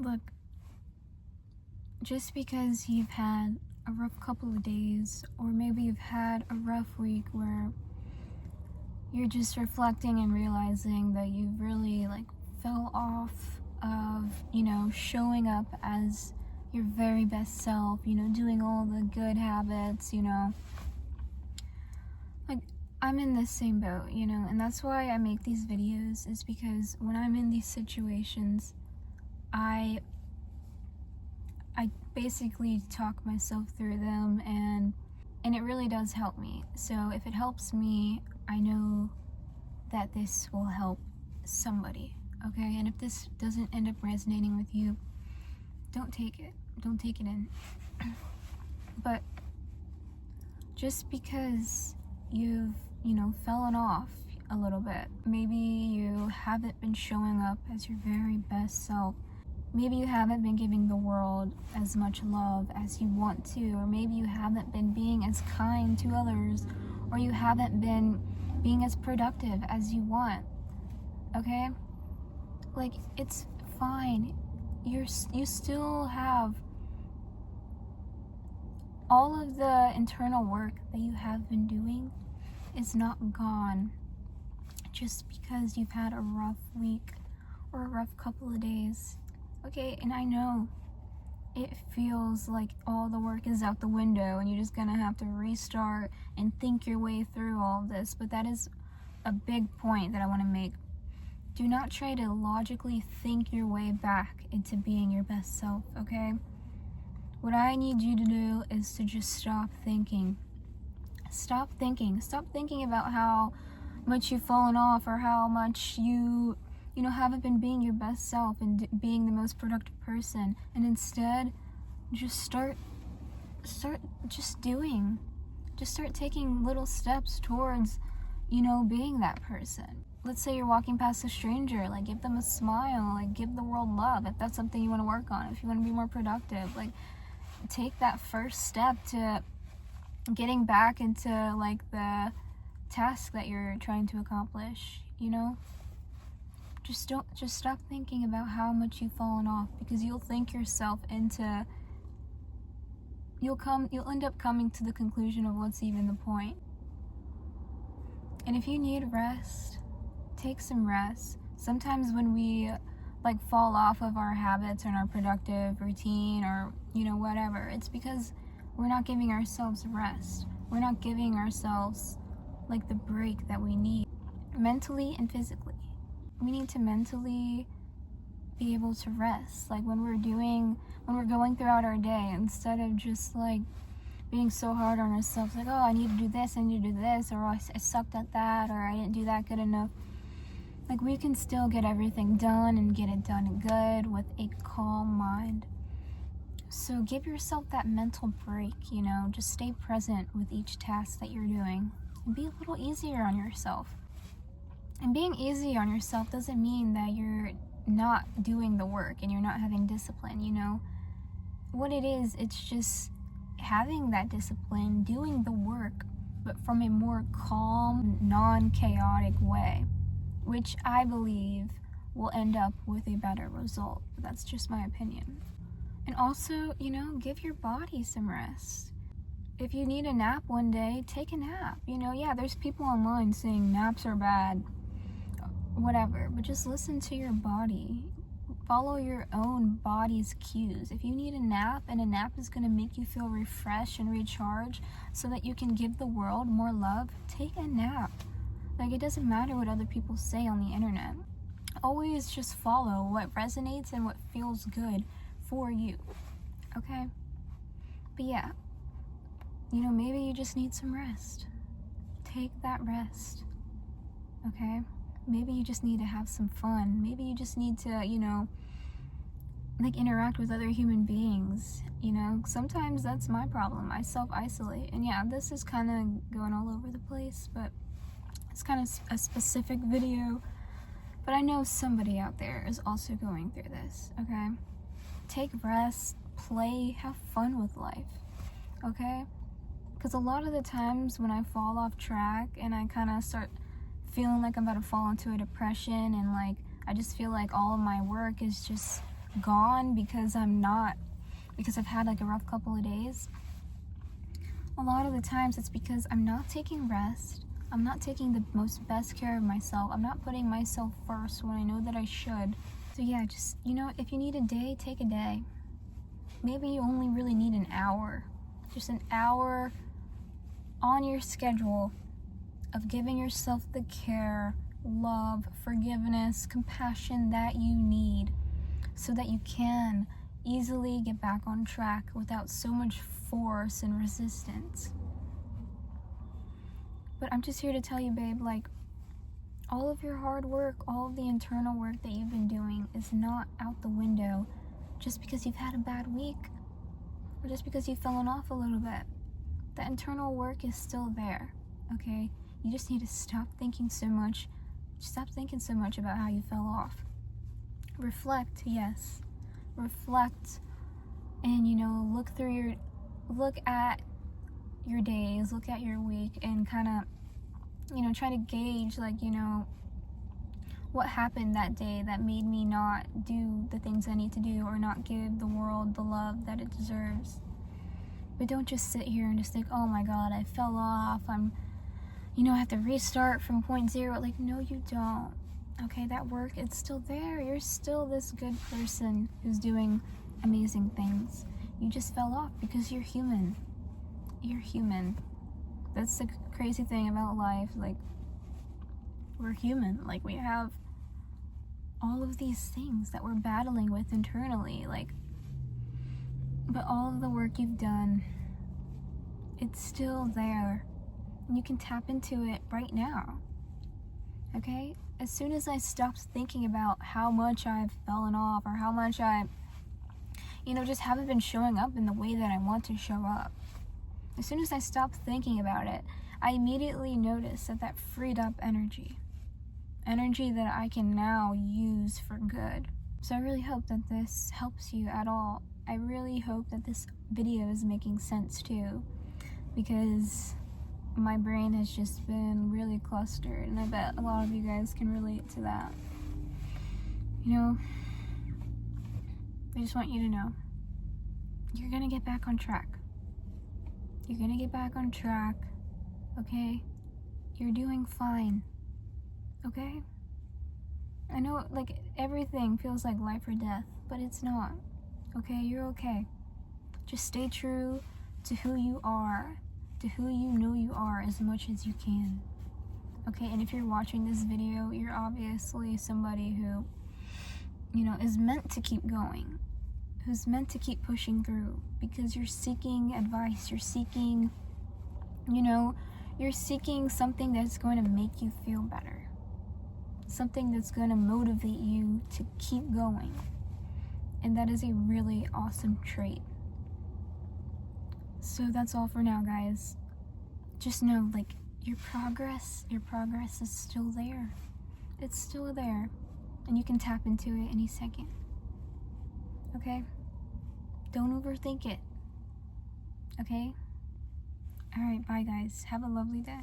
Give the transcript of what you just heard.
Look, just because you've had a rough couple of days, or maybe you've had a rough week where you're just reflecting and realizing that you really fell off of, showing up as your very best self, doing all the good habits, like I'm in the same boat, and that's why I make these videos, is because when I'm in these situations, I basically talk myself through them, and it really does help me. So if it helps me, I know that this will help somebody, okay? And if this doesn't end up resonating with you, don't take it in. But just because you've fallen off a little bit, maybe you haven't been showing up as your very best self, maybe you haven't been giving the world as much love as you want to, or maybe you haven't been being as kind to others, or you haven't been being as productive as you want, okay? It's fine. You still have all of the internal work that you have been doing is not gone just because you've had a rough week or a rough couple of days. Okay, and I know it feels like all the work is out the window and you're just gonna have to restart and think your way through all of this, but that is a big point that I want to make. Do not try to logically think your way back into being your best self, okay? What I need you to do is to just stop thinking. Stop thinking about how much you've fallen off, or how much you haven't been being your best self and being the most productive person, and instead just start doing. Just start taking little steps towards being that person. Let's say you're walking past a stranger, give them a smile, give the world love, if that's something you want to work on. If you want to be more productive, take that first step to getting back into the task that you're trying to accomplish. Just stop thinking about how much you've fallen off, because you'll think yourself into, you'll end up coming to the conclusion of what's even the point. And if you need rest, take some rest. Sometimes when we fall off of our habits and our productive routine, or whatever, it's because we're not giving ourselves rest. We're not giving ourselves the break that we need, mentally and physically. We need to mentally be able to rest, when we're going throughout our day, instead of just being so hard on ourselves, oh, I need to do this, or I sucked at that, or I didn't do that good enough. We can still get everything done and get it done good with a calm mind. So give yourself that mental break, just stay present with each task that you're doing, and be a little easier on yourself. And being easy on yourself doesn't mean that you're not doing the work and you're not having discipline, What it is, it's just having that discipline, doing the work, but from a more calm, non-chaotic way, which I believe will end up with a better result. That's just my opinion. And also, give your body some rest. If you need a nap one day, take a nap. Yeah, there's people online saying naps are bad, whatever, but just listen to your body. Follow your own body's cues. If you need a nap, and a nap is going to make you feel refreshed and recharged so that you can give the world more love, take a nap. It doesn't matter what other people say on the internet. Always just follow what resonates and what feels good for you, okay? But yeah, maybe you just need some rest. Take that rest, okay? Maybe you just need to have some fun. Maybe you just need to, interact with other human beings. Sometimes that's my problem. I self-isolate. And yeah, this is kind of going all over the place, but it's kind of a specific video. But I know somebody out there is also going through this, okay? Take rest, play, have fun with life, okay? Because a lot of the times when I fall off track and I kind of start feeling like I'm about to fall into a depression, and I just feel like all of my work is just gone because I've had like a rough couple of days. A lot of the times it's because I'm not taking rest. I'm not taking the best care of myself. I'm not putting myself first when I know that I should. So yeah, just, if you need a day, take a day. Maybe you only really need an hour. Just an hour on your schedule of giving yourself the care, love, forgiveness, compassion that you need so that you can easily get back on track without so much force and resistance. But I'm just here to tell you, babe, like, all of your hard work, all of the internal work that you've been doing is not out the window just because you've had a bad week or just because you've fallen off a little bit. The internal work is still there, okay? You just need to stop thinking so much. Stop thinking so much about how you fell off. Reflect, yes. Reflect and, look at your days, look at your week, and kind of, try to gauge, what happened that day that made me not do the things I need to do or not give the world the love that it deserves. But don't just sit here and just think, oh my God, I fell off, I have to restart from point zero. Like, no, you don't. Okay, that work, it's still there. You're still this good person who's doing amazing things. You just fell off because you're human. You're human. That's the crazy thing about life. Like, we're human. Like, we have all of these things that we're battling with internally. Like, but all of the work you've done, it's still there. And you can tap into it right now. Okay? As soon as I stopped thinking about how much I've fallen off or how much I, just haven't been showing up in the way that I want to show up, as soon as I stopped thinking about it, I immediately noticed that freed up energy that I can now use for good. So I really hope that this helps you at all. I really hope that this video is making sense too, because my brain has just been really clustered, and I bet a lot of you guys can relate to that. I just want you to know, you're gonna get back on track. You're gonna get back on track, okay? You're doing fine, okay? I know, everything feels like life or death, but it's not, okay? You're okay. Just stay true to who you are, to who you know you are as much as you can, okay? And if you're watching this video, you're obviously somebody who, is meant to keep going, who's meant to keep pushing through, because you're seeking advice, you're seeking, you're seeking something that's going to make you feel better, something that's going to motivate you to keep going, and that is a really awesome trait. So that's all for now, guys. Just know, your progress is still there. It's still there, and you can tap into it any second, okay? Don't overthink it, okay? All right, bye guys. Have a lovely day.